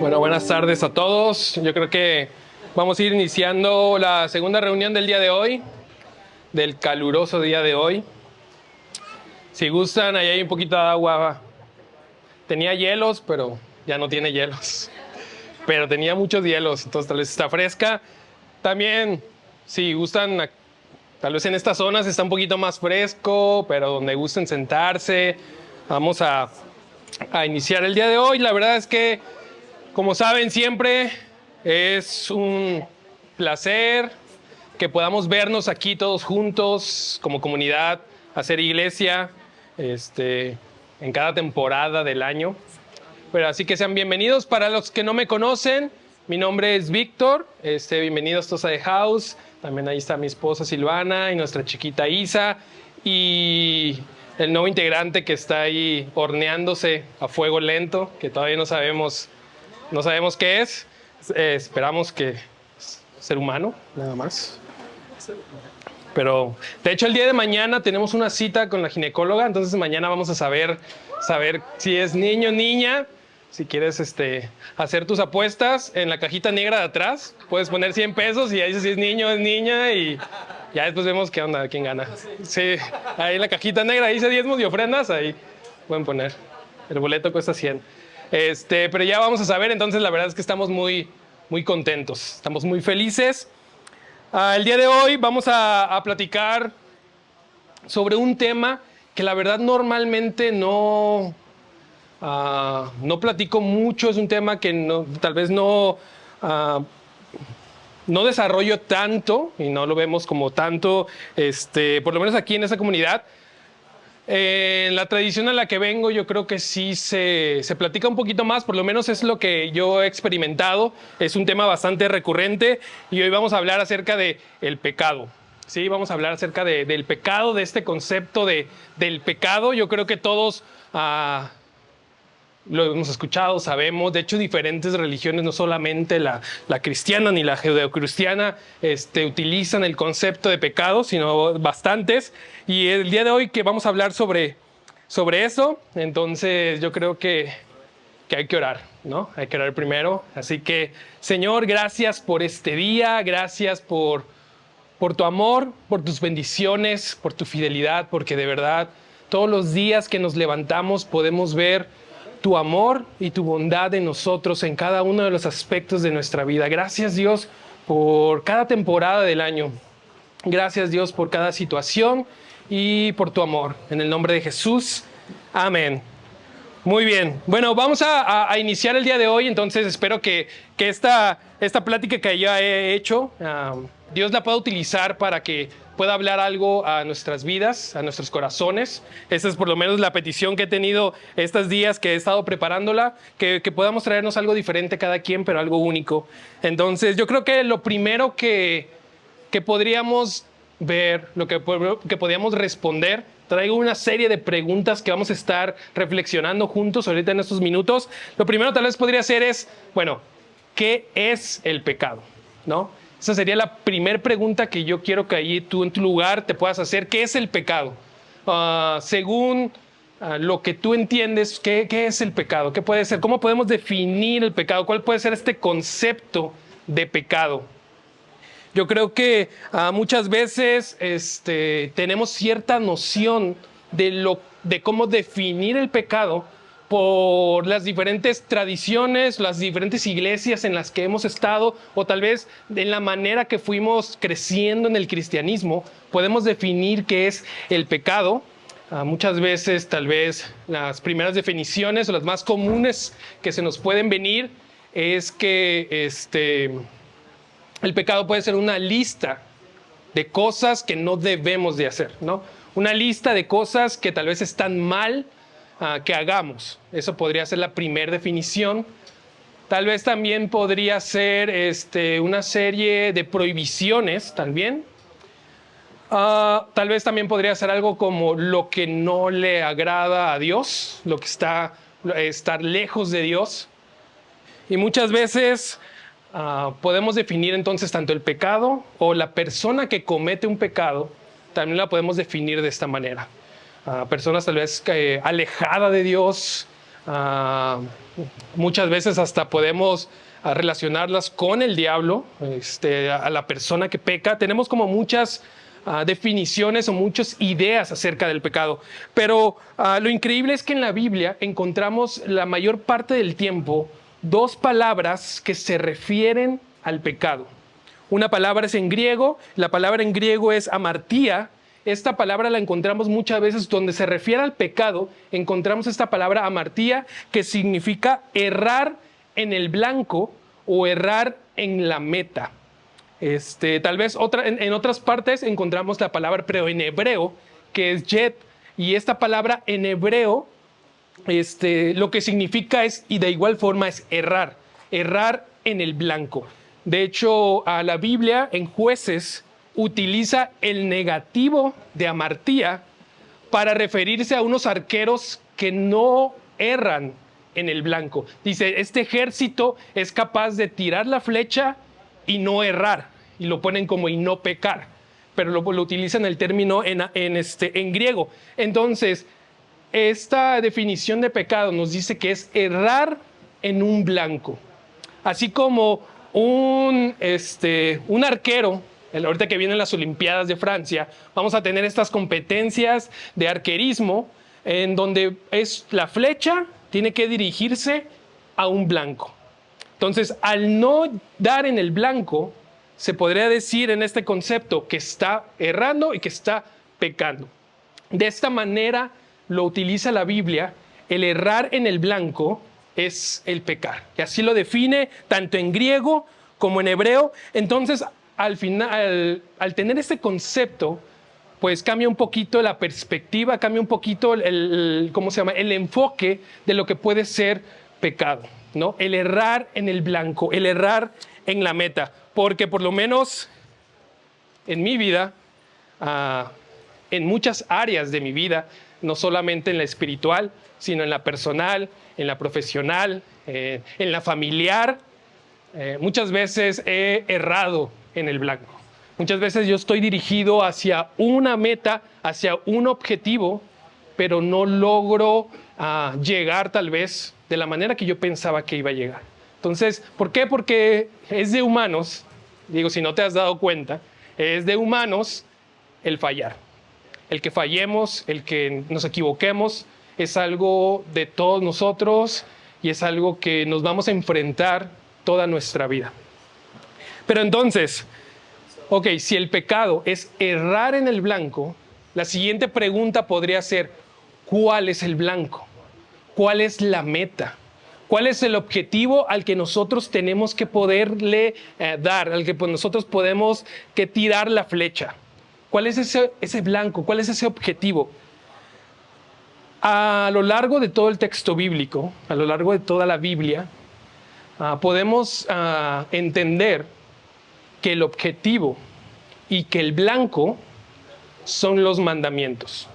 Bueno, buenas tardes a todos. Yo creo que vamos a ir iniciando la segunda reunión del día de hoy, del caluroso día de hoy. Si gustan, ahí hay un poquito de agua. Tenía hielos, pero ya no tiene hielos. Pero tenía muchos hielos, entonces tal vez está fresca. También, si gustan, tal vez en estas zonas está un poquito más fresco, pero donde gusten sentarse. Vamos a iniciar el día de hoy. La verdad es que, como saben, siempre es un placer que podamos vernos aquí todos juntos como comunidad, hacer iglesia en cada temporada del año. Pero así que sean bienvenidos. Para los que no me conocen, mi nombre es Víctor. Bienvenidos todos a The House. También ahí está mi esposa Silvana y nuestra chiquita Isa. Y el nuevo integrante que está ahí horneándose a fuego lento, que todavía no sabemos qué es. Esperamos que ser humano, nada más. Pero, de hecho, el día de mañana tenemos una cita con la ginecóloga, entonces mañana vamos a saber si es niño o niña. Si quieres hacer tus apuestas en la cajita negra de atrás, puedes poner 100 pesos y ahí dices si es niño o es niña y ya después vemos qué onda, quién gana. Sí, ahí en la cajita negra dice diezmos y ofrendas, ahí pueden poner. El boleto cuesta 100. Pero ya vamos a saber, entonces la verdad es que estamos muy, muy contentos, estamos muy felices. El día de hoy vamos a platicar sobre un tema que la verdad normalmente no platico mucho. Es un tema que tal vez no desarrollo tanto y no lo vemos como tanto, por lo menos aquí en esa comunidad. En la tradición a la que vengo, yo creo que sí se platica un poquito más, por lo menos es lo que yo he experimentado. Es un tema bastante recurrente y hoy vamos a hablar acerca del pecado. Sí, vamos a hablar acerca del pecado, de este concepto del pecado. Yo creo que todos lo hemos escuchado, sabemos. De hecho, diferentes religiones, no solamente la cristiana ni la judeocristiana, utilizan el concepto de pecado, sino bastantes. Y el día de hoy que vamos a hablar sobre eso, entonces yo creo que hay que orar, ¿no? Hay que orar primero. Así que, Señor, gracias por este día, gracias por tu amor, por tus bendiciones, por tu fidelidad, porque de verdad todos los días que nos levantamos podemos ver tu amor y tu bondad en nosotros en cada uno de los aspectos de nuestra vida. Gracias, Dios, por cada temporada del año. Gracias, Dios, por cada situación y por tu amor. En el nombre de Jesús. Amén. Muy bien. Bueno, vamos a iniciar el día de hoy. Entonces espero que esta plática que ya he hecho, Dios la pueda utilizar para que pueda hablar algo a nuestras vidas, a nuestros corazones. Esta es por lo menos la petición que he tenido estos días que he estado preparándola, que podamos traernos algo diferente cada quien, pero algo único. Entonces yo creo que lo primero que podríamos ver, lo que podríamos responder, traigo una serie de preguntas que vamos a estar reflexionando juntos ahorita en estos minutos. Lo primero tal vez podría ser bueno, ¿qué es el pecado? ¿No? Esa sería la primera pregunta que yo quiero que ahí tú en tu lugar te puedas hacer. ¿Qué es el pecado? Según lo que tú entiendes, ¿qué es el pecado? ¿Qué puede ser? ¿Cómo podemos definir el pecado? ¿Cuál puede ser este concepto de pecado? Yo creo que muchas veces tenemos cierta noción de cómo definir el pecado por las diferentes tradiciones, las diferentes iglesias en las que hemos estado, o tal vez en la manera que fuimos creciendo en el cristianismo, podemos definir qué es el pecado. Muchas veces, tal vez, las primeras definiciones o las más comunes que se nos pueden venir es que el pecado puede ser una lista de cosas que no debemos de hacer, ¿no? Una lista de cosas que tal vez están mal que hagamos. Eso podría ser la primera definición. Tal vez también podría ser una serie de prohibiciones también. Tal vez también podría ser algo como lo que no le agrada a Dios, lo que estar lejos de Dios. Y muchas veces podemos definir entonces tanto el pecado o la persona que comete un pecado, también la podemos definir de esta manera. Personas tal vez alejadas de Dios, Ah, muchas veces hasta podemos relacionarlas con el diablo, a la persona que peca. Tenemos como muchas definiciones o muchas ideas acerca del pecado. Pero lo increíble es que en la Biblia encontramos la mayor parte del tiempo dos palabras que se refieren al pecado. Una palabra es en griego, la palabra en griego es amartía. Esta palabra la encontramos muchas veces donde se refiere al pecado, encontramos esta palabra amartía que significa errar en el blanco o errar en la meta. Tal vez en otras partes encontramos la palabra, pero en hebreo, que es yet, y esta palabra en hebreo, lo que significa es, y de igual forma es errar, errar en el blanco. De hecho, a la Biblia en Jueces utiliza el negativo de amartía para referirse a unos arqueros que no erran en el blanco. Dice, este ejército es capaz de tirar la flecha y no errar, y lo ponen como y no pecar, pero lo utilizan el término en griego. Entonces, esta definición de pecado nos dice que es errar en un blanco. Así como un arquero, ahorita que vienen las Olimpiadas de Francia, vamos a tener estas competencias de arquerismo en donde es la flecha tiene que dirigirse a un blanco. Entonces, al no dar en el blanco, se podría decir en este concepto que está errando y que está pecando. De esta manera lo utiliza la Biblia, el errar en el blanco es el pecar. Y así lo define tanto en griego como en hebreo. Entonces, al final, al tener este concepto, pues cambia un poquito la perspectiva, cambia un poquito el enfoque de lo que puede ser pecado, ¿no? El errar en el blanco, el errar en la meta. Porque por lo menos en mi vida, en muchas áreas de mi vida, no solamente en la espiritual, sino en la personal, en la profesional, en la familiar, muchas veces he errado en el blanco. Muchas veces yo estoy dirigido hacia una meta, hacia un objetivo, pero no logro llegar tal vez de la manera que yo pensaba que iba a llegar. Entonces, ¿por qué? Porque es de humanos, digo, si no te has dado cuenta, es de humanos el fallar. El que fallemos, el que nos equivoquemos, es algo de todos nosotros y es algo que nos vamos a enfrentar toda nuestra vida. Pero entonces, ok, si el pecado es errar en el blanco, la siguiente pregunta podría ser, ¿cuál es el blanco? ¿Cuál es la meta? ¿Cuál es el objetivo al que nosotros tenemos que poderle dar, al que nosotros podemos que tirar la flecha? ¿Cuál es ese blanco? ¿Cuál es ese objetivo? A lo largo de todo el texto bíblico, a lo largo de toda la Biblia, podemos entender que el objetivo y que el blanco son los mandamientos.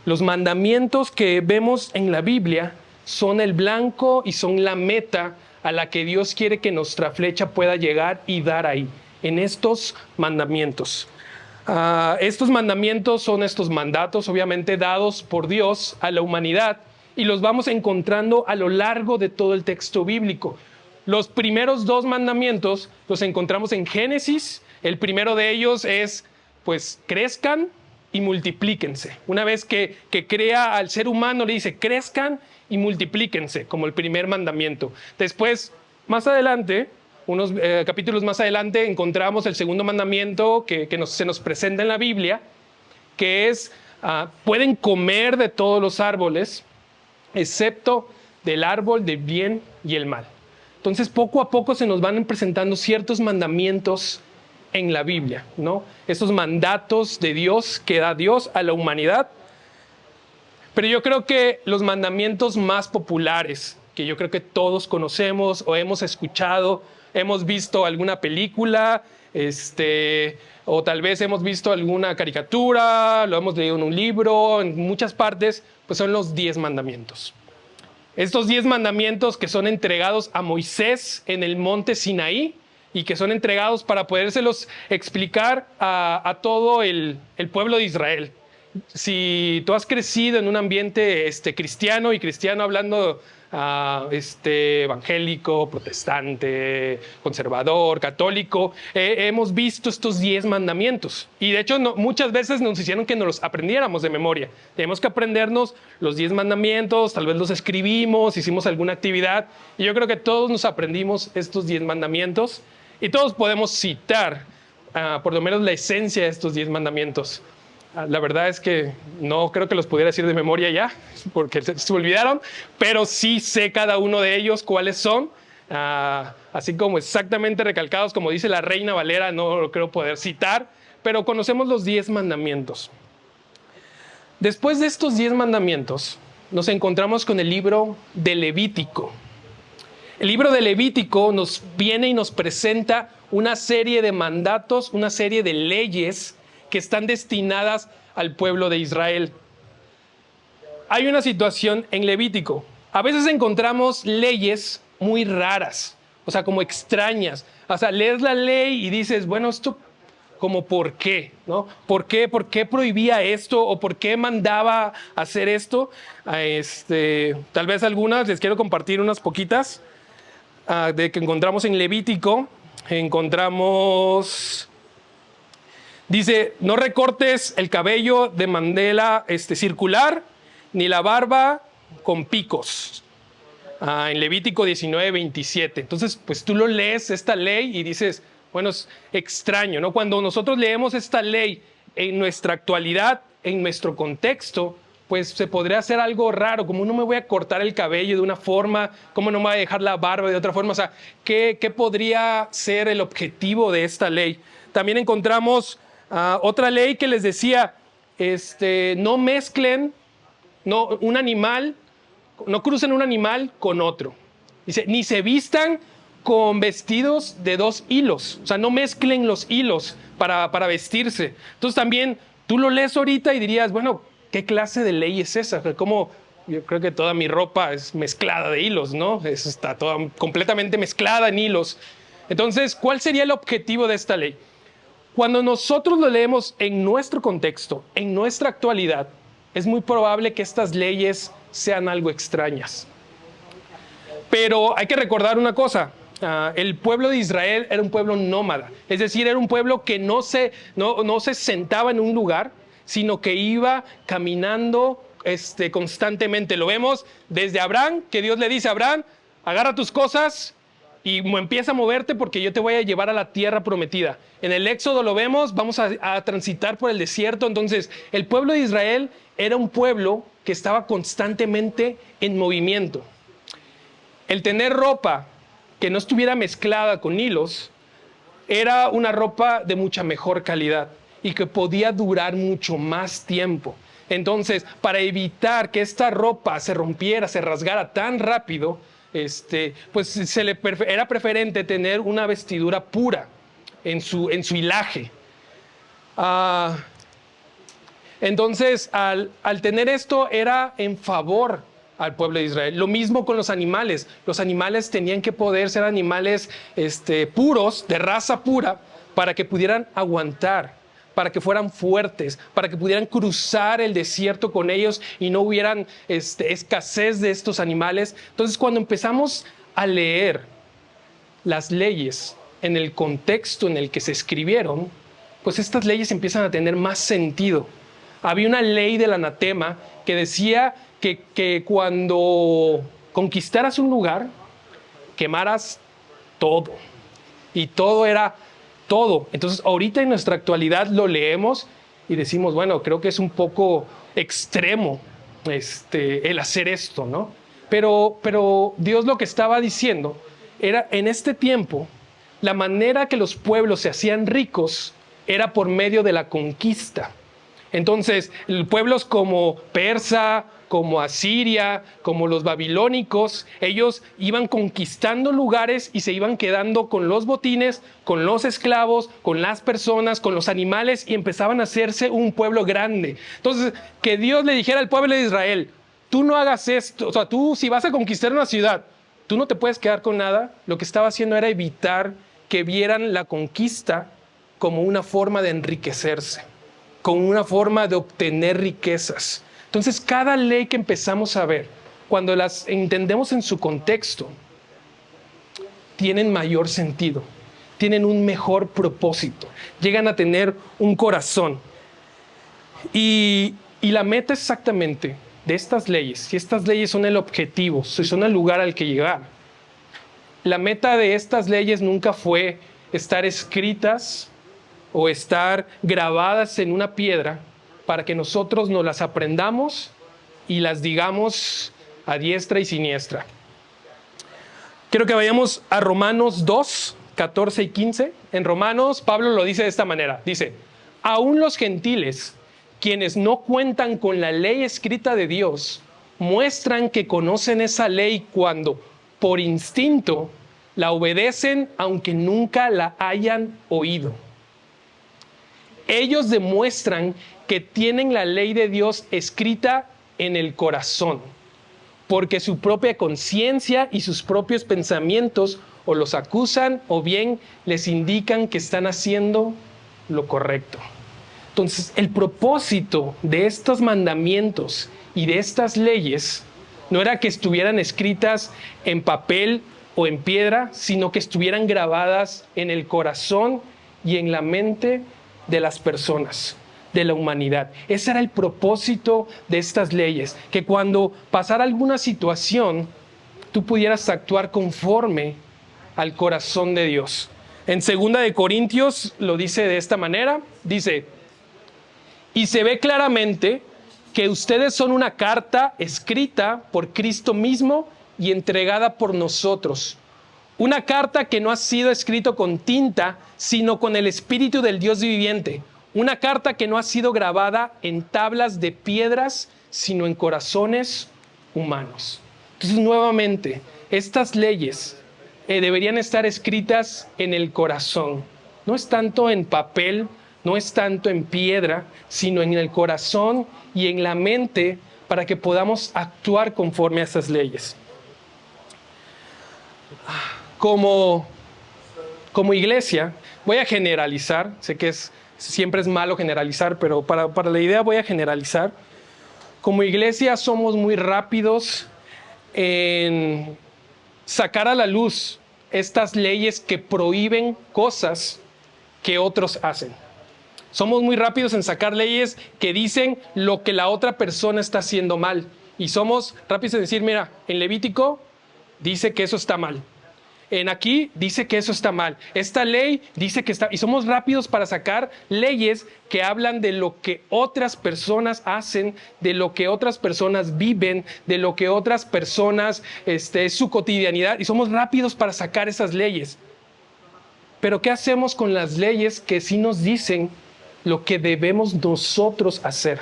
Los mandamientos que vemos en la Biblia son el blanco y son la meta a la que Dios quiere que nuestra flecha pueda llegar y dar ahí, en estos mandamientos. Estos mandamientos son estos mandatos, obviamente dados por Dios a la humanidad, y los vamos encontrando a lo largo de todo el texto bíblico. Los primeros dos mandamientos los encontramos en Génesis. El primero de ellos es, pues, crezcan y multiplíquense. Una vez que crea al ser humano, le dice, crezcan y multiplíquense, como el primer mandamiento. Después, más adelante, unos capítulos más adelante, encontramos el segundo mandamiento que se nos presenta en la Biblia, que es, pueden comer de todos los árboles, excepto del árbol del bien y el mal. Entonces, poco a poco se nos van presentando ciertos mandamientos en la Biblia, ¿no? Esos mandatos de Dios que da Dios a la humanidad. Pero yo creo que los mandamientos más populares, que yo creo que todos conocemos o hemos escuchado, hemos visto alguna película, o tal vez hemos visto alguna caricatura, lo hemos leído en un libro, en muchas partes, pues son los 10 mandamientos. Estos 10 mandamientos que son entregados a Moisés en el monte Sinaí y que son entregados para podérselos explicar a todo el pueblo de Israel. Si tú has crecido en un ambiente cristiano y cristiano hablando evangélico, protestante, conservador, católico, hemos visto estos 10 mandamientos. Y de hecho muchas veces nos hicieron que nos los aprendiéramos de memoria. Tenemos que aprendernos los 10 mandamientos, tal vez los escribimos, hicimos alguna actividad. Y yo creo que todos nos aprendimos estos 10 mandamientos y todos podemos citar por lo menos la esencia de estos 10 mandamientos. La verdad es que no creo que los pudiera decir de memoria ya, porque se olvidaron, pero sí sé cada uno de ellos cuáles son, así como exactamente recalcados, como dice la Reina Valera, no lo creo poder citar, pero conocemos los 10 mandamientos. Después de estos 10 mandamientos, nos encontramos con el libro de Levítico. El libro de Levítico nos viene y nos presenta una serie de mandatos, una serie de leyes que están destinadas al pueblo de Israel. Hay una situación en Levítico. A veces encontramos leyes muy raras, o sea, como extrañas. O sea, lees la ley y dices, bueno, esto como ¿por qué? ¿No? ¿Por qué prohibía esto o por qué mandaba hacer esto? Tal vez algunas, les quiero compartir unas poquitas de que encontramos en Levítico. Dice, no recortes el cabello de manera circular, ni la barba con picos. En Levítico 19:27. Entonces, pues tú lo lees, esta ley, y dices, bueno, es extraño, ¿no? Cuando nosotros leemos esta ley en nuestra actualidad, en nuestro contexto, pues se podría hacer algo raro, como no me voy a cortar el cabello de una forma, cómo no me voy a dejar la barba de otra forma. O sea, ¿qué podría ser el objetivo de esta ley? También encontramos otra ley que les decía, no mezclen un animal, no crucen un animal con otro. Dice, ni se vistan con vestidos de 2 hilos. O sea, no mezclen los hilos para vestirse. Entonces también tú lo lees ahorita y dirías, bueno, ¿qué clase de ley es esa? Como yo creo que toda mi ropa es mezclada de hilos, ¿no? Está toda completamente mezclada en hilos. Entonces, ¿cuál sería el objetivo de esta ley? Cuando nosotros lo leemos en nuestro contexto, en nuestra actualidad, es muy probable que estas leyes sean algo extrañas. Pero hay que recordar una cosa, el pueblo de Israel era un pueblo nómada, es decir, era un pueblo que no se sentaba en un lugar, sino que iba caminando constantemente. Lo vemos desde Abraham, que Dios le dice a Abraham, agarra tus cosas y empieza a moverte porque yo te voy a llevar a la tierra prometida. En el Éxodo lo vemos, vamos a transitar por el desierto. Entonces, el pueblo de Israel era un pueblo que estaba constantemente en movimiento. El tener ropa que no estuviera mezclada con hilos era una ropa de mucha mejor calidad y que podía durar mucho más tiempo. Entonces, para evitar que esta ropa se rompiera, se rasgara tan rápido, pues era preferente tener una vestidura pura en su hilaje. Entonces, al tener esto, era en favor al pueblo de Israel. Lo mismo con los animales. Los animales tenían que poder ser animales puros, de raza pura, para que pudieran aguantar, para que fueran fuertes, para que pudieran cruzar el desierto con ellos y no hubieran escasez de estos animales. Entonces, cuando empezamos a leer las leyes en el contexto en el que se escribieron, pues estas leyes empiezan a tener más sentido. Había una ley del anatema que decía que cuando conquistaras un lugar, quemaras todo. Y todo era todo. Entonces, ahorita en nuestra actualidad lo leemos y decimos, bueno, creo que es un poco extremo el hacer esto, ¿no? Pero Dios lo que estaba diciendo era, en este tiempo, la manera que los pueblos se hacían ricos era por medio de la conquista. Entonces, pueblos como Persa, como Asiria, como los babilónicos, ellos iban conquistando lugares y se iban quedando con los botines, con los esclavos, con las personas, con los animales, y empezaban a hacerse un pueblo grande. Entonces, que Dios le dijera al pueblo de Israel, tú no hagas esto, o sea, tú si vas a conquistar una ciudad, tú no te puedes quedar con nada. Lo que estaba haciendo era evitar que vieran la conquista como una forma de enriquecerse. con una forma de obtener riquezas. Entonces, cada ley que empezamos a ver, cuando las entendemos en su contexto, tienen mayor sentido, tienen un mejor propósito, llegan a tener un corazón. Y la meta exactamente de estas leyes, si estas leyes son el objetivo, si son el lugar al que llegar, la meta de estas leyes nunca fue estar escritas o estar grabadas en una piedra para que nosotros nos las aprendamos y las digamos a diestra y siniestra. Quiero que vayamos a Romanos 2, 14 y 15. En Romanos, Pablo lo dice de esta manera. Dice, aún los gentiles, quienes no cuentan con la ley escrita de Dios, muestran que conocen esa ley cuando, por instinto, la obedecen aunque nunca la hayan oído. Ellos demuestran que tienen la ley de Dios escrita en el corazón, porque su propia conciencia y sus propios pensamientos o los acusan o bien les indican que están haciendo lo correcto. Entonces, el propósito de estos mandamientos y de estas leyes no era que estuvieran escritas en papel o en piedra, sino que estuvieran grabadas en el corazón y en la mente de las personas, de la humanidad. Ese era el propósito de estas leyes, que cuando pasara alguna situación, tú pudieras actuar conforme al corazón de Dios. En 2 de Corintios lo dice de esta manera, dice, y se ve claramente que ustedes son una carta escrita por Cristo mismo y entregada por nosotros. Una carta que no ha sido escrita con tinta, sino con el Espíritu del Dios viviente. Una carta que no ha sido grabada en tablas de piedras, sino en corazones humanos. Entonces, nuevamente, estas leyes deberían estar escritas en el corazón. No es tanto en papel, no es tanto en piedra, sino en el corazón y en la mente para que podamos actuar conforme a esas leyes. Como iglesia, voy a generalizar, sé que siempre es malo generalizar, pero para la idea voy a generalizar. Como iglesia somos muy rápidos en sacar a la luz estas leyes que prohíben cosas que otros hacen. Somos muy rápidos en sacar leyes que dicen lo que la otra persona está haciendo mal. Y somos rápidos en decir, mira, en Levítico dice que eso está mal. En aquí dice que eso está mal. Esta ley dice que está... Y somos rápidos para sacar leyes que hablan de lo que otras personas hacen, de lo que otras personas viven, de lo que otras personas, es su cotidianidad. Y somos rápidos para sacar esas leyes. Pero ¿qué hacemos con las leyes que sí nos dicen lo que debemos nosotros hacer?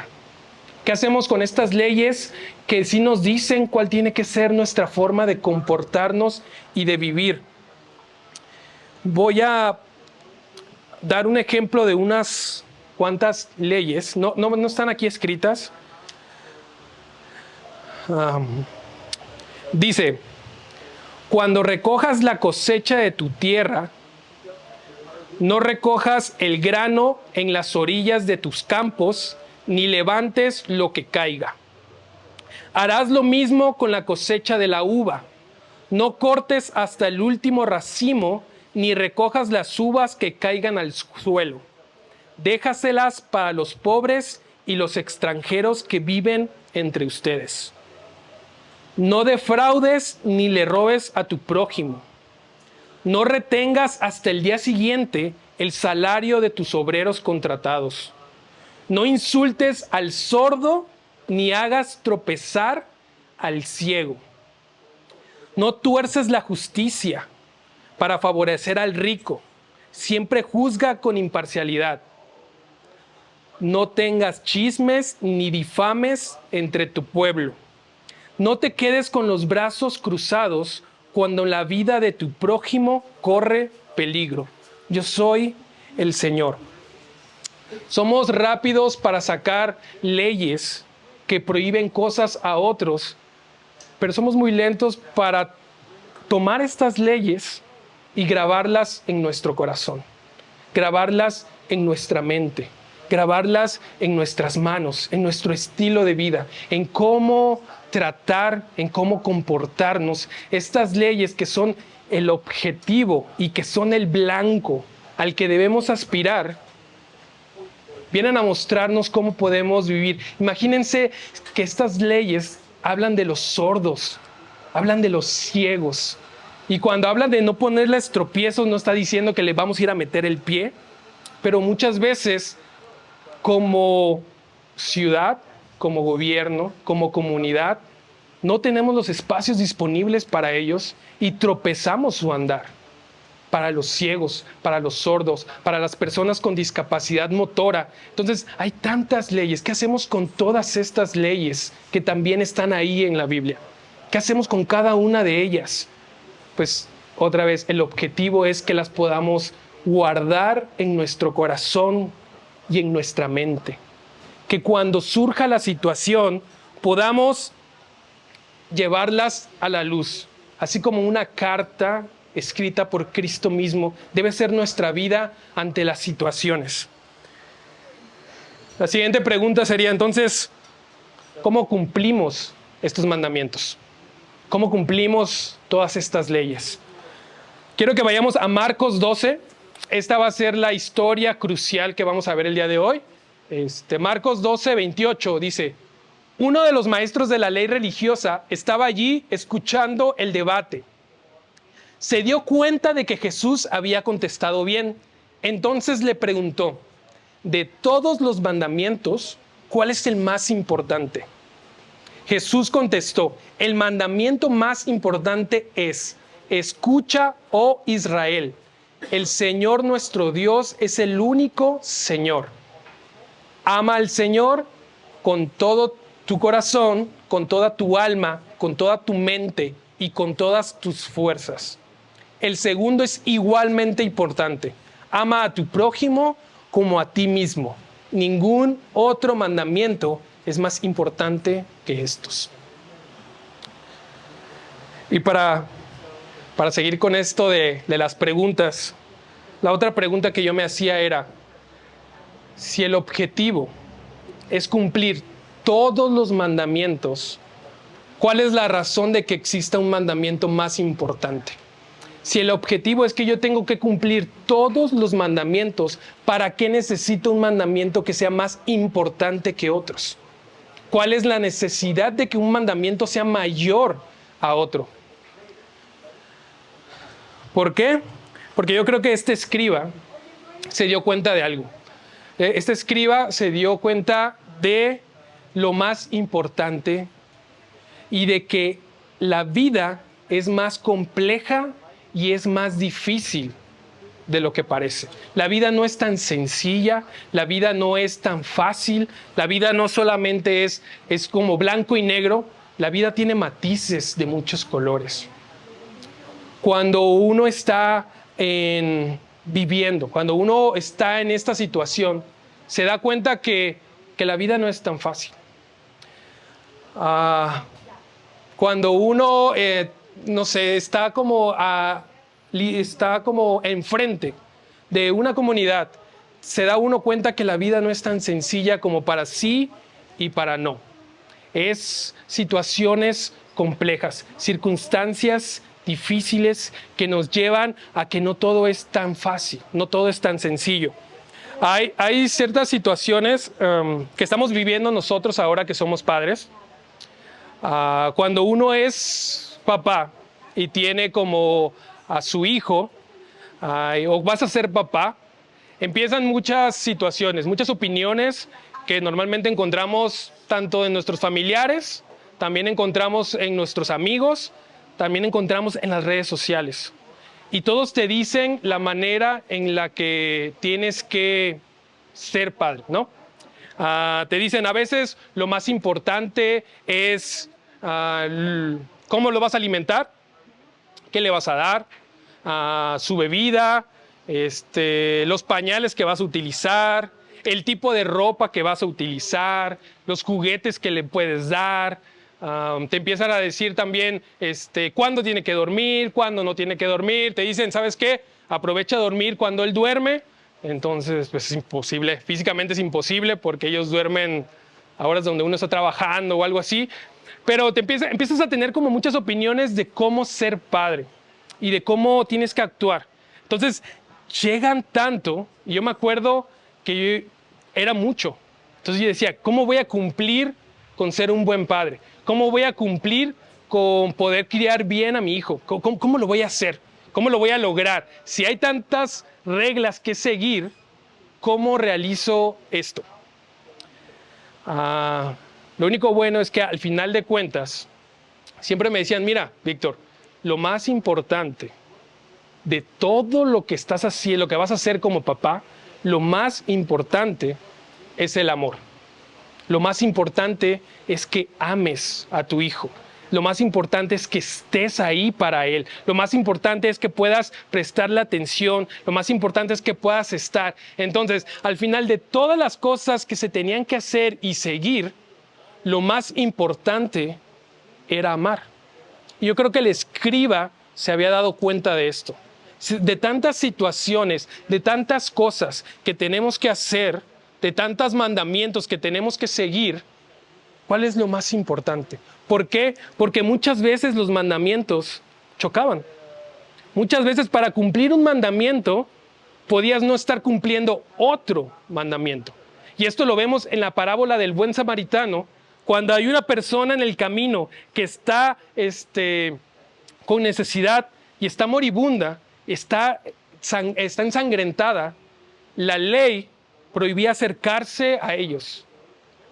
¿Qué hacemos con estas leyes que sí nos dicen cuál tiene que ser nuestra forma de comportarnos y de vivir? Voy a dar un ejemplo de unas cuantas leyes. No están aquí escritas. Dice, cuando recojas la cosecha de tu tierra, no recojas el grano en las orillas de tus campos, ni levantes lo que caiga. Harás lo mismo con la cosecha de la uva. No cortes hasta el último racimo, ni recojas las uvas que caigan al suelo. Déjaselas para los pobres y los extranjeros que viven entre ustedes. No defraudes ni le robes a tu prójimo. No retengas hasta el día siguiente el salario de tus obreros contratados. No insultes al sordo ni hagas tropezar al ciego. No tuerces la justicia para favorecer al rico. Siempre juzga con imparcialidad. No tengas chismes ni difames entre tu pueblo. No te quedes con los brazos cruzados cuando la vida de tu prójimo corre peligro. Yo soy el Señor. Somos rápidos para sacar leyes que prohíben cosas a otros, pero somos muy lentos para tomar estas leyes y grabarlas en nuestro corazón, grabarlas en nuestra mente, grabarlas en nuestras manos, en nuestro estilo de vida, en cómo tratar, en cómo comportarnos. Estas leyes que son el objetivo y que son el blanco al que debemos aspirar, vienen a mostrarnos cómo podemos vivir. Imagínense que estas leyes hablan de los sordos, hablan de los ciegos. Y cuando hablan de no ponerles tropiezos, no está diciendo que le vamos a ir a meter el pie, pero muchas veces como ciudad, como gobierno, como comunidad, no tenemos los espacios disponibles para ellos y tropezamos su andar. Para los ciegos, para los sordos, para las personas con discapacidad motora. Entonces, hay tantas leyes. ¿Qué hacemos con todas estas leyes que también están ahí en la Biblia? ¿Qué hacemos con cada una de ellas? Pues, otra vez, el objetivo es que las podamos guardar en nuestro corazón y en nuestra mente. Que cuando surja la situación, podamos llevarlas a la luz, así como una carta escrita por Cristo mismo, debe ser nuestra vida ante las situaciones. La siguiente pregunta sería entonces, ¿cómo cumplimos estos mandamientos? ¿Cómo cumplimos todas estas leyes? Quiero que vayamos a Marcos 12. Esta va a ser la historia crucial que vamos a ver el día de hoy. Marcos 12, 28 dice: uno de los maestros de la ley religiosa estaba allí escuchando el debate. Se dio cuenta de que Jesús había contestado bien. Entonces le preguntó: de todos los mandamientos, ¿cuál es el más importante? Jesús contestó: el mandamiento más importante es: escucha, oh Israel, el Señor nuestro Dios es el único Señor. Ama al Señor con todo tu corazón, con toda tu alma, con toda tu mente y con todas tus fuerzas. El segundo es igualmente importante: ama a tu prójimo como a ti mismo. Ningún otro mandamiento es más importante que estos. Y para seguir con esto de las preguntas, la otra pregunta que yo me hacía era: si el objetivo es cumplir todos los mandamientos, ¿cuál es la razón de que exista un mandamiento más importante? Si el objetivo es que yo tengo que cumplir todos los mandamientos, ¿para qué necesito un mandamiento que sea más importante que otros? ¿Cuál es la necesidad de que un mandamiento sea mayor a otro? ¿Por qué? Porque yo creo que este escriba se dio cuenta de algo. Este escriba se dio cuenta de lo más importante y de que la vida es más compleja y es más difícil de lo que parece. La vida no es tan sencilla, la vida no es tan fácil, la vida no solamente es como blanco y negro, la vida tiene matices de muchos colores. Cuando uno está viviendo, cuando uno está en esta situación, se da cuenta que la vida no es tan fácil. Cuando uno no sé, está como enfrente de una comunidad, se da uno cuenta que la vida no es tan sencilla como para sí y para no. Es situaciones complejas, circunstancias difíciles que nos llevan a que no todo es tan fácil, no todo es tan sencillo. Hay ciertas situaciones que estamos viviendo nosotros ahora que somos padres. Cuando uno es papá y tiene como a su hijo, o vas a ser papá, empiezan muchas situaciones, muchas opiniones que normalmente encontramos tanto en nuestros familiares, también encontramos en nuestros amigos, también encontramos en las redes sociales. Y todos te dicen la manera en la que tienes que ser padre, ¿no? Te dicen a veces lo más importante es cómo lo vas a alimentar, qué le vas a dar, su bebida, los pañales que vas a utilizar, el tipo de ropa que vas a utilizar, los juguetes que le puedes dar. Te empiezan a decir también cuándo tiene que dormir, cuándo no tiene que dormir. Te dicen, ¿sabes qué? Aprovecha a dormir cuando él duerme, Entonces, pues es imposible, físicamente es imposible porque ellos duermen a horas donde uno está trabajando o algo así, pero empiezas a tener como muchas opiniones de cómo ser padre y de cómo tienes que actuar. Entonces, llegan tanto, y yo me acuerdo que era mucho. Entonces yo decía, ¿cómo voy a cumplir con ser un buen padre? ¿Cómo voy a cumplir con poder criar bien a mi hijo? ¿Cómo lo voy a hacer? ¿Cómo lo voy a lograr? Si hay tantas reglas que seguir, ¿cómo realizo esto? Lo único bueno es que al final de cuentas, siempre me decían, mira, Víctor, lo más importante de todo lo que estás haciendo, lo que vas a hacer como papá, lo más importante es el amor. Lo más importante es que ames a tu hijo. Lo más importante es que estés ahí para él. Lo más importante es que puedas prestarle atención. Lo más importante es que puedas estar. Entonces, al final de todas las cosas que se tenían que hacer y seguir, lo más importante era amar. Y yo creo que el escriba se había dado cuenta de esto. De tantas situaciones, de tantas cosas que tenemos que hacer, de tantos mandamientos que tenemos que seguir, ¿cuál es lo más importante? ¿Por qué? Porque muchas veces los mandamientos chocaban. Muchas veces para cumplir un mandamiento podías no estar cumpliendo otro mandamiento. Y esto lo vemos en la parábola del buen samaritano, cuando hay una persona en el camino que está con necesidad y está moribunda, está ensangrentada, la ley prohibía acercarse a ellos.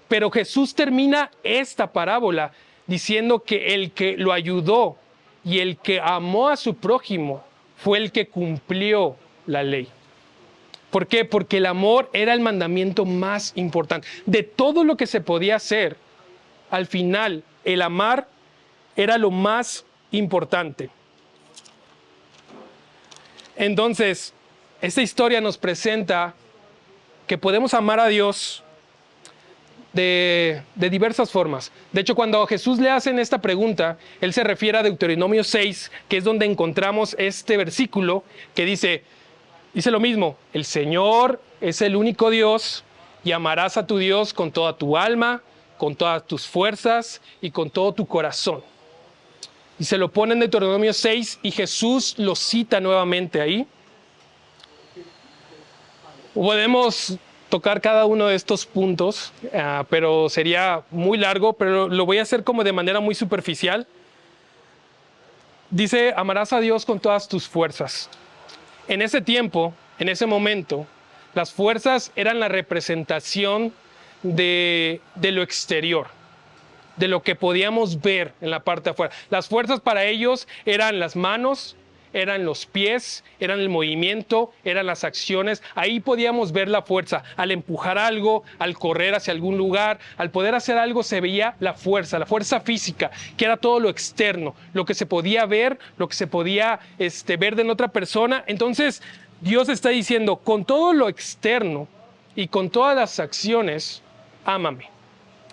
Pero Jesús termina esta parábola diciendo que el que lo ayudó y el que amó a su prójimo fue el que cumplió la ley. ¿Por qué? Porque el amor era el mandamiento más importante. De todo lo que se podía hacer, al final, el amar era lo más importante. Entonces, esta historia nos presenta que podemos amar a Dios de diversas formas. De hecho, cuando a Jesús le hacen esta pregunta, él se refiere a Deuteronomio 6, que es donde encontramos este versículo que dice lo mismo, el Señor es el único Dios y amarás a tu Dios con toda tu alma, con todas tus fuerzas y con todo tu corazón. Y se lo pone en Deuteronomio 6 y Jesús lo cita nuevamente ahí. Podemos tocar cada uno de estos puntos, pero sería muy largo, pero lo voy a hacer como de manera muy superficial. Dice, amarás a Dios con todas tus fuerzas. En ese tiempo, en ese momento, las fuerzas eran la representación de lo exterior, de lo que podíamos ver en la parte de afuera. Las fuerzas para ellos eran las manos, eran los pies, eran el movimiento, eran las acciones. Ahí podíamos ver la fuerza. Al empujar algo, al correr hacia algún lugar, al poder hacer algo, se veía la fuerza física, que era todo lo externo, lo que se podía ver, lo que se podía ver de otra persona. Entonces, Dios está diciendo, con todo lo externo y con todas las acciones, ámame.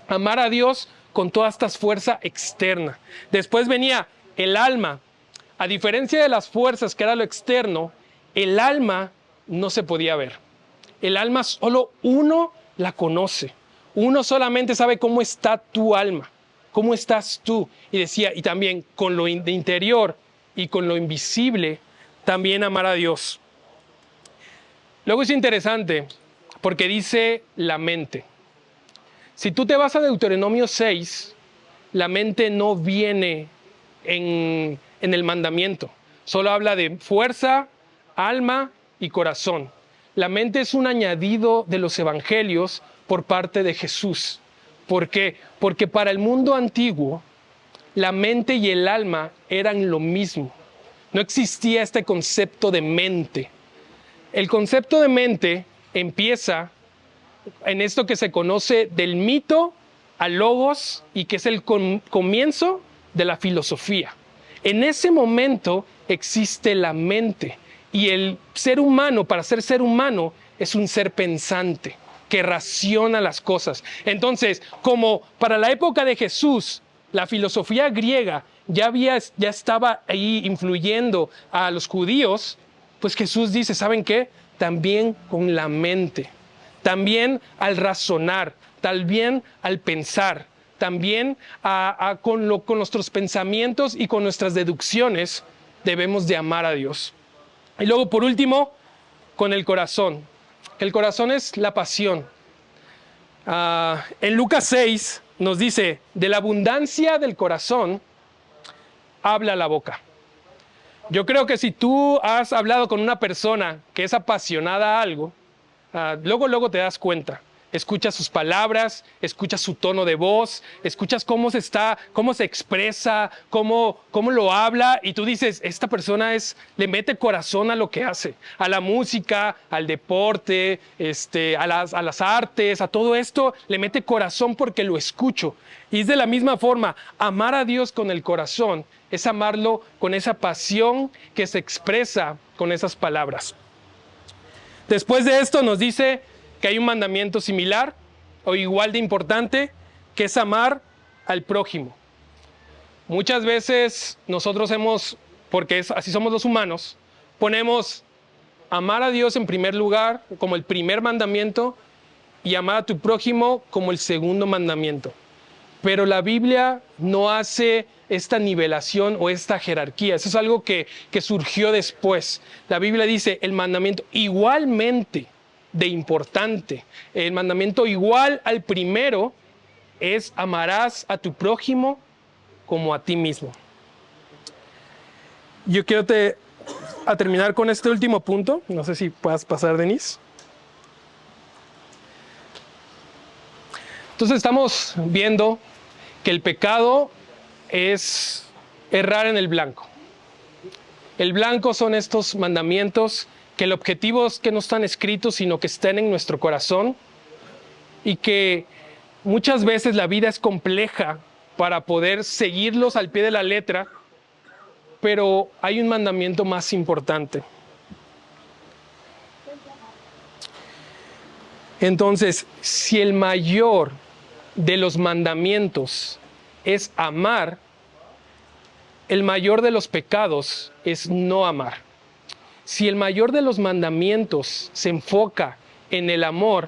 Amar a Dios con toda esta fuerza externa. Después venía el alma. A diferencia de las fuerzas, que era lo externo, el alma no se podía ver. El alma solo uno la conoce. Uno solamente sabe cómo está tu alma, cómo estás tú. Y decía, y también con lo de interior y con lo invisible, también amar a Dios. Luego es interesante porque dice la mente. Si tú te vas a Deuteronomio 6, la mente no viene en el mandamiento. Solo habla de fuerza, alma y corazón. La mente es un añadido de los evangelios por parte de Jesús. ¿Por qué? Porque para el mundo antiguo, la mente y el alma eran lo mismo. No existía este concepto de mente. El concepto de mente empieza en esto que se conoce del mito al logos y que es el comienzo de la filosofía. En ese momento existe la mente y el ser humano, para ser humano, es un ser pensante que raciona las cosas. Entonces, como para la época de Jesús, la filosofía griega ya estaba ahí influyendo a los judíos, pues Jesús dice, ¿saben qué? también con la mente, también al razonar, también al pensar, también con nuestros pensamientos y con nuestras deducciones debemos de amar a Dios. Y luego, por último, con el corazón. El corazón es la pasión. En Lucas 6 nos dice, de la abundancia del corazón habla la boca. Yo creo que si tú has hablado con una persona que es apasionada a algo, luego te das cuenta. Escuchas sus palabras, escuchas su tono de voz, escuchas cómo se expresa, cómo lo habla, y tú dices, esta persona le mete corazón a lo que hace, a la música, al deporte, a las artes, a todo esto, le mete corazón porque lo escucho. Y es de la misma forma, amar a Dios con el corazón es amarlo con esa pasión que se expresa con esas palabras. Después de esto nos dice que hay un mandamiento similar o igual de importante, que es amar al prójimo. Muchas veces nosotros porque así somos los humanos, ponemos amar a Dios en primer lugar como el primer mandamiento y amar a tu prójimo como el segundo mandamiento. Pero la Biblia no hace esta nivelación o esta jerarquía. Eso es algo que surgió después. La Biblia dice el mandamiento igualmente de importante, el mandamiento igual al primero es amarás a tu prójimo como a ti mismo. Yo quiero terminar con este último punto. No sé si puedas pasar, Denise. Entonces estamos viendo que el pecado es errar en el blanco. El blanco son estos mandamientos que el objetivo es que no están escritos, sino que estén en nuestro corazón, y que muchas veces la vida es compleja para poder seguirlos al pie de la letra, pero hay un mandamiento más importante. Entonces, si el mayor de los mandamientos es amar, el mayor de los pecados es no amar. Si el mayor de los mandamientos se enfoca en el amor,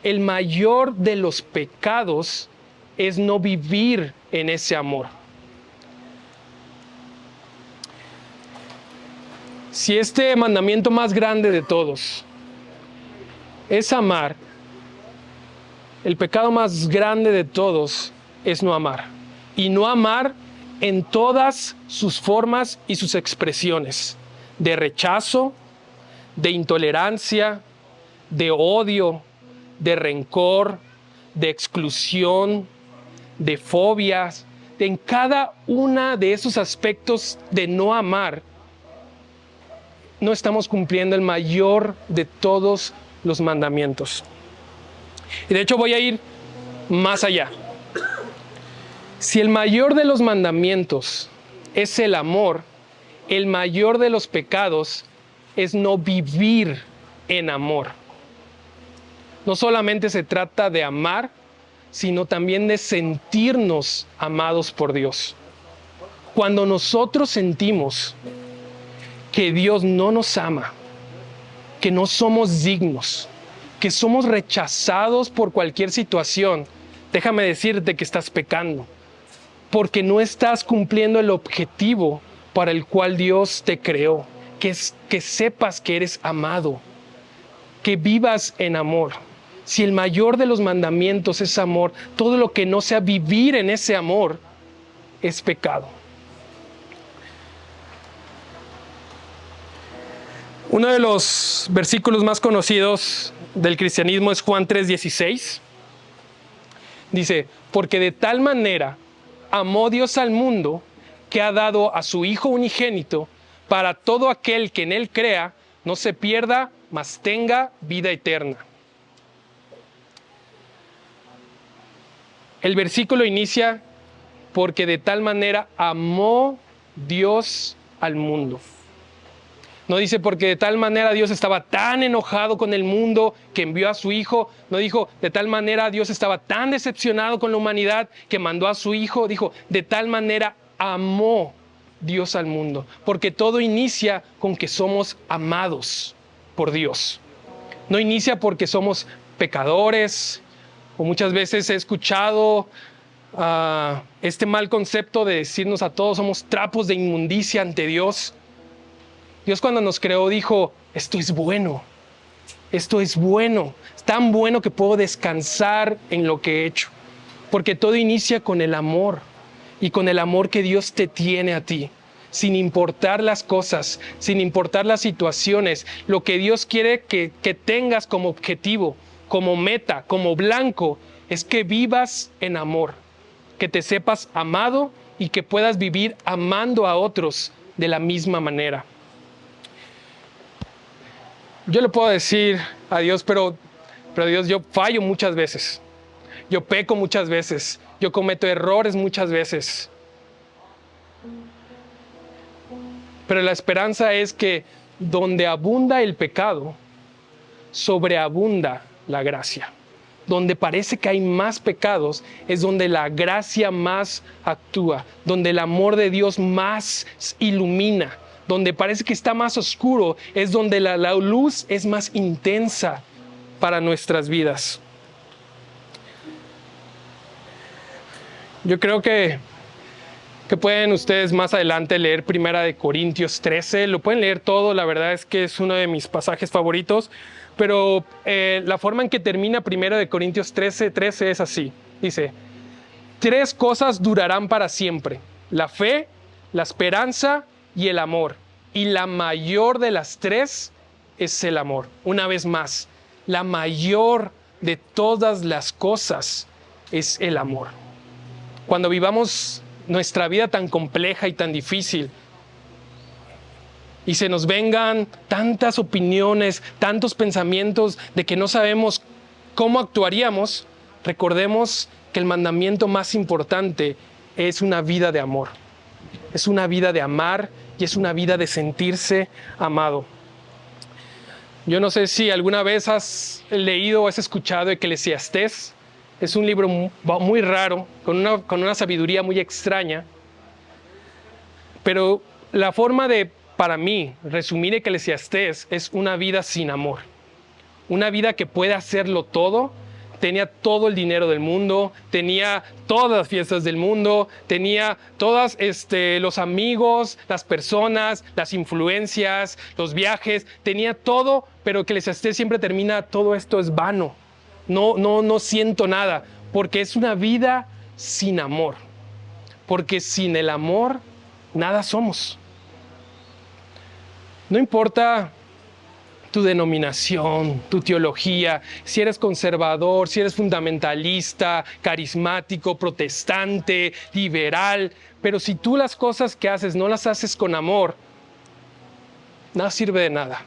el mayor de los pecados es no vivir en ese amor. Si este mandamiento más grande de todos es amar, el pecado más grande de todos es no amar. Y no amar en todas sus formas y sus expresiones. De rechazo, de intolerancia, de odio, de rencor, de exclusión, de fobias, en cada uno de esos aspectos de no amar, no estamos cumpliendo el mayor de todos los mandamientos. Y de hecho voy a ir más allá. Si el mayor de los mandamientos es el amor, el mayor de los pecados es no vivir en amor. No solamente se trata de amar, sino también de sentirnos amados por Dios. Cuando nosotros sentimos que Dios no nos ama, que no somos dignos, que somos rechazados por cualquier situación, déjame decirte que estás pecando, porque no estás cumpliendo el objetivo para el cual Dios te creó, que es que sepas que eres amado, que vivas en amor. Si el mayor de los mandamientos es amor, todo lo que no sea vivir en ese amor es pecado. Uno de los versículos más conocidos del cristianismo es Juan 3:16. Dice, porque de tal manera amó Dios al mundo que ha dado a su Hijo unigénito para todo aquel que en Él crea, no se pierda, mas tenga vida eterna. El versículo inicia, porque de tal manera amó Dios al mundo. No dice, porque de tal manera Dios estaba tan enojado con el mundo que envió a su Hijo. No dijo, de tal manera Dios estaba tan decepcionado con la humanidad que mandó a su Hijo. Dijo, de tal manera amó Dios al mundo. Porque todo inicia con que somos amados. por Dios. No inicia porque somos pecadores, o muchas veces he escuchado este mal concepto de decirnos a todos somos trapos de inmundicia ante Dios. Dios cuando nos creó dijo, esto es bueno, es tan bueno que puedo descansar en lo que he hecho, porque todo inicia con el amor y con el amor que Dios te tiene a ti, sin importar las cosas, sin importar las situaciones. Lo que Dios quiere que tengas como objetivo, como meta, como blanco, es que vivas en amor, que te sepas amado y que puedas vivir amando a otros de la misma manera. Yo le puedo decir a Dios, pero Dios, yo fallo muchas veces, yo peco muchas veces, yo cometo errores muchas veces. Pero la esperanza es que donde abunda el pecado, sobreabunda la gracia. Donde parece que hay más pecados, es donde la gracia más actúa, donde el amor de Dios más ilumina, donde parece que está más oscuro, es donde la luz es más intensa para nuestras vidas. Yo creo que pueden ustedes más adelante leer 1 Corintios 13, lo pueden leer todo, la verdad es que es uno de mis pasajes favoritos, pero la forma en que termina 1 Corintios 13 es así, dice, 3 cosas durarán para siempre, la fe, la esperanza y el amor, y la mayor de las 3 es el amor. Una vez más, la mayor de todas las cosas es el amor. Cuando vivamos nuestra vida tan compleja y tan difícil, y se nos vengan tantas opiniones, tantos pensamientos de que no sabemos cómo actuaríamos, recordemos que el mandamiento más importante es una vida de amor. Es una vida de amar y es una vida de sentirse amado. Yo no sé si alguna vez has leído o has escuchado Eclesiastés. Es un libro muy raro, con una sabiduría muy extraña. Pero la forma de, para mí, resumir Eclesiastés es una vida sin amor. Una vida que puede hacerlo todo. Tenía todo el dinero del mundo, tenía todas las fiestas del mundo, tenía todos los amigos, las personas, las influencias, los viajes, tenía todo, pero Eclesiastés siempre termina, todo esto es vano. No siento nada, porque es una vida sin amor. Porque sin el amor, nada somos. No importa tu denominación, tu teología, si eres conservador, si eres fundamentalista, carismático, protestante, liberal, pero si tú las cosas que haces no las haces con amor, nada sirve de nada.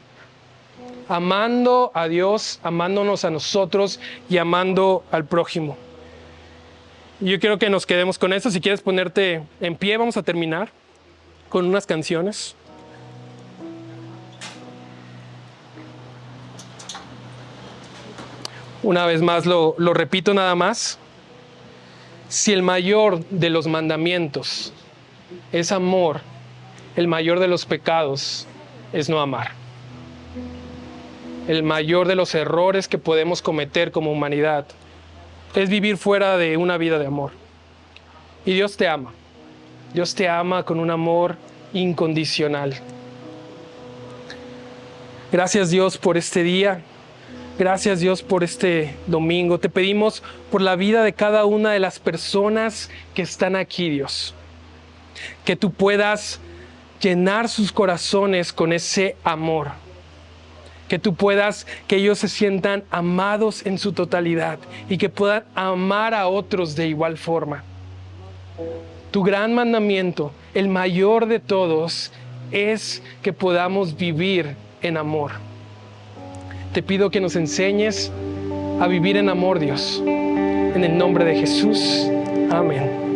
Amando a Dios, amándonos a nosotros y amando al prójimo. Yo quiero que nos quedemos con eso. Si quieres ponerte en pie, vamos a terminar con unas canciones. Una vez más lo repito nada más. Si el mayor de los mandamientos es amor, el mayor de los pecados es no amar. El mayor de los errores que podemos cometer como humanidad es vivir fuera de una vida de amor. Y Dios te ama. Dios te ama con un amor incondicional. Gracias Dios por este día. Gracias Dios por este domingo. Te pedimos por la vida de cada una de las personas que están aquí, Dios. Que tú puedas llenar sus corazones con ese amor. Que tú puedas, que ellos se sientan amados en su totalidad y que puedan amar a otros de igual forma. Tu gran mandamiento, el mayor de todos, es que podamos vivir en amor. Te pido que nos enseñes a vivir en amor, Dios. En el nombre de Jesús. Amén.